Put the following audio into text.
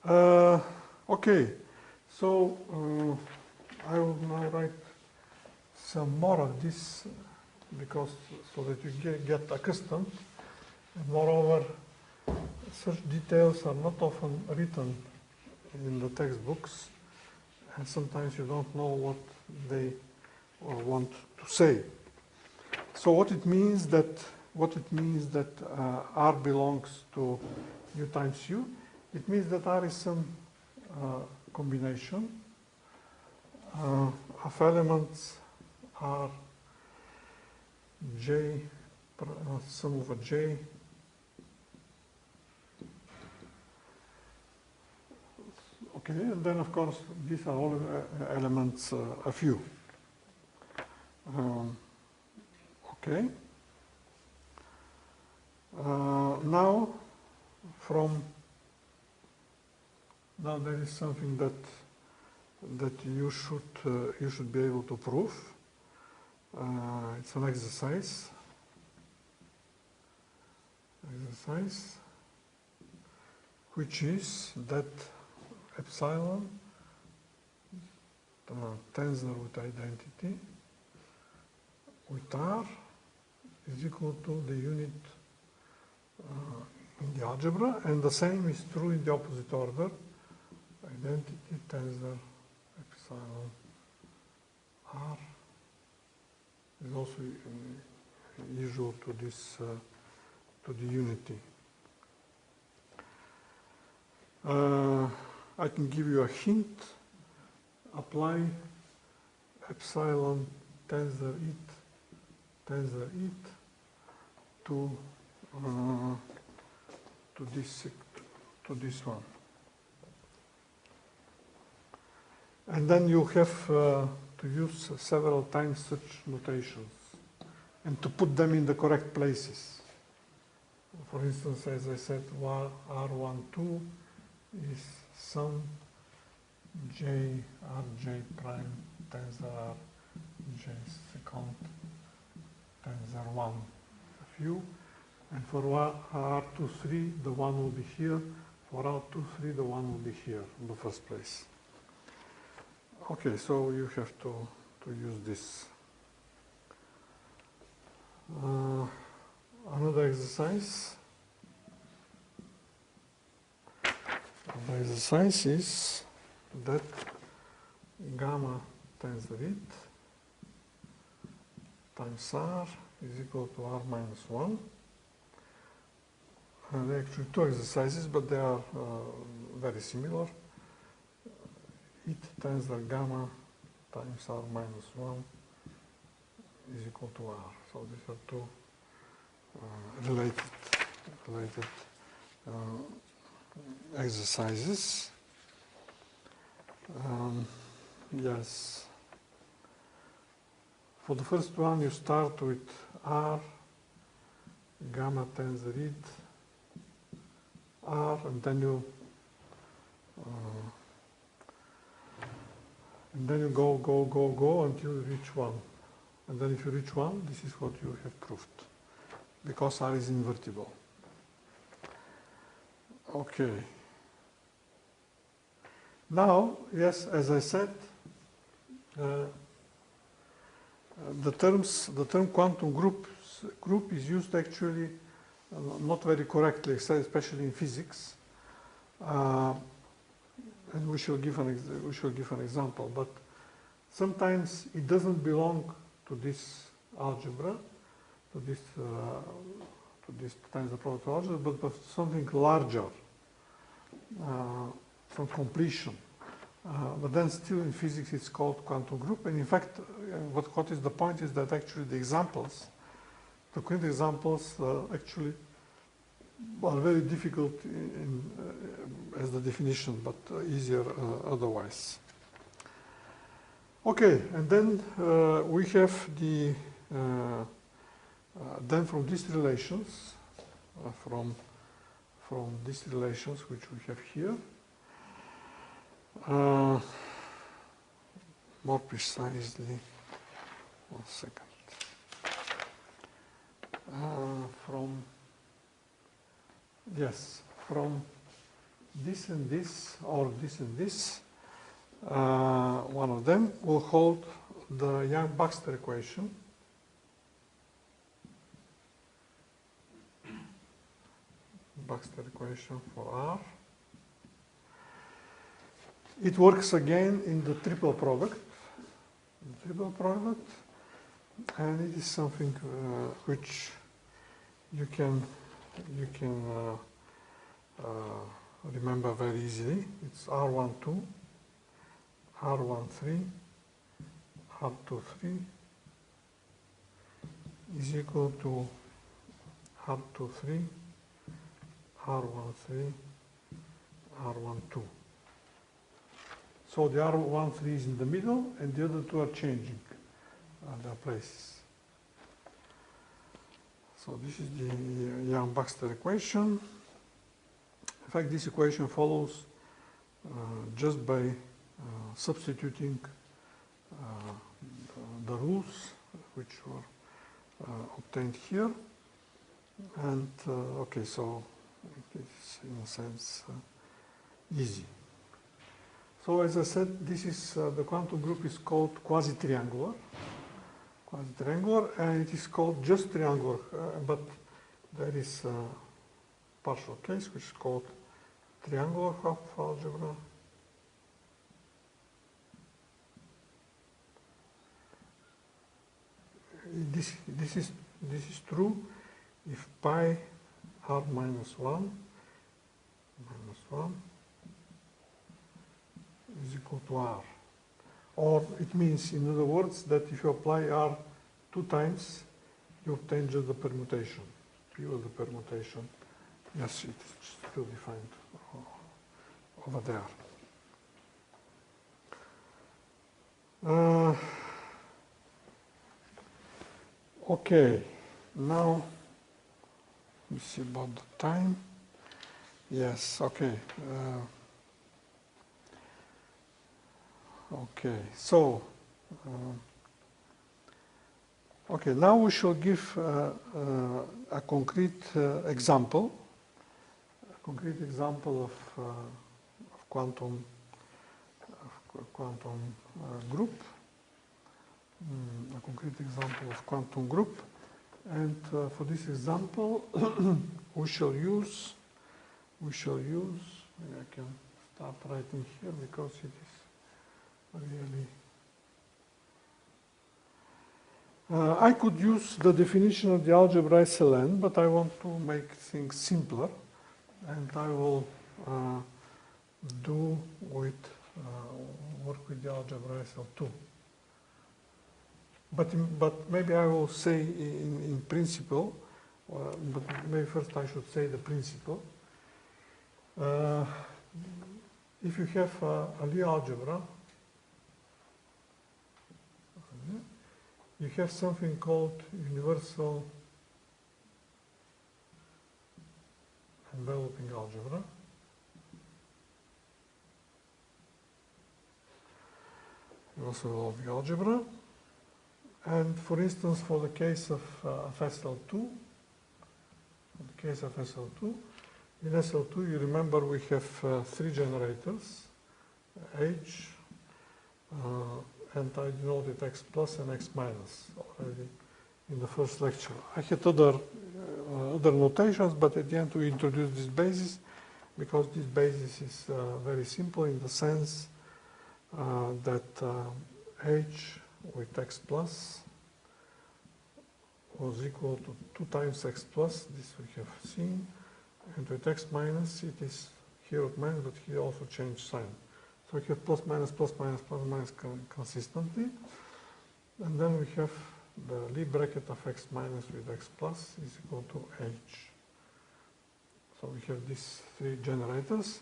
Uh, okay, so I will now write some more of this because so that you get accustomed. And moreover, such details are not often written in the textbooks, and sometimes you don't know what they want to say. So what it means that R belongs to U times U, it means that R is some combination of elements are J, sum over J, okay, and then of course these are all elements of U. Okay. Now there is something that you should be able to prove. It's an exercise, which is that epsilon, tensor with identity, with R is equal to the unit in the algebra, and the same is true in the opposite order. Identity tensor epsilon R is also usual to this to the unity. I can give you a hint. Apply epsilon tensor it to this one, and then you have to use several times such notations and to put them in the correct places. For instance, as I said, R12 is sum J Rj prime tensor R J second tensor 1 of U, and for R23 the 1 will be here, for R23 the 1 will be here in the first place. Okay, so you have to use this. Another exercise. The exercise is that gamma tensor it times R is equal to R minus 1. There are actually two exercises, but they are very similar. It tensor gamma times R minus 1 is equal to R. So these are two related exercises. Yes. For the first one, you start with R, gamma tensor it, R, and then you go until you reach 1. And then if you reach 1, this is what you have proved, because R is invertible. Okay. Now, yes, as I said, the term quantum group is used actually not very correctly, especially in physics. And we shall give an example. But sometimes it doesn't belong to this algebra, to this tensor product algebra, but something larger, from completion. But then still in physics it's called quantum group. And in fact, what is the point is that actually the examples, the current examples actually are very difficult as the definition, but easier otherwise. Okay, and then we have the then from these relations, from these relations which we have here, more precisely, 1 second. From this and this, or this and this, one of them will hold the Yang-Baxter equation. Baxter equation for R. It works again in the triple product. And it is something which you can remember very easily. It's R12, R13, R23 is equal to R23, R13, R12. So the R13 is in the middle, and the other two are changing their places. So this is the Yang-Baxter equation. In fact, this equation follows just by substituting the rules which were obtained here. And okay, so it is in a sense easy. So as I said, this is the quantum group is called quasi-triangular, and it is called just triangular, but there is a partial case which is called triangular Hopf algebra. This is true if pi r minus 1 is equal to r. Or it means, in other words, that if you apply r 2 times, you obtain just the permutation, pure the permutation. Yes, it is still defined over there. Okay, now let me see about the time. Yes, okay. Okay, so okay, now we shall give a concrete example of quantum group. A concrete example of quantum group, and for this example, we shall use. Maybe I can start writing here because it is really. I could use the definition of the algebra SLN, but I want to make things simpler, and I will work with the algebra SL2. But maybe I will say in principle, but maybe first I should say the principle. If you have a Lie algebra, you have something called universal enveloping algebra. Universal enveloping algebra. And for instance, for the case of SL2, in SL2, you remember we have 3 generators, H, and I denoted X plus and X minus already in the first lecture. I had other notations, but at the end we introduced this basis because this basis is very simple in the sense that H with X plus was equal to 2 times X plus, this we have seen, and with X minus it is here with minus, but here also change sign. So we have plus minus consistently, and then we have the Lie bracket of X minus with X plus is equal to H. So we have these 3 generators,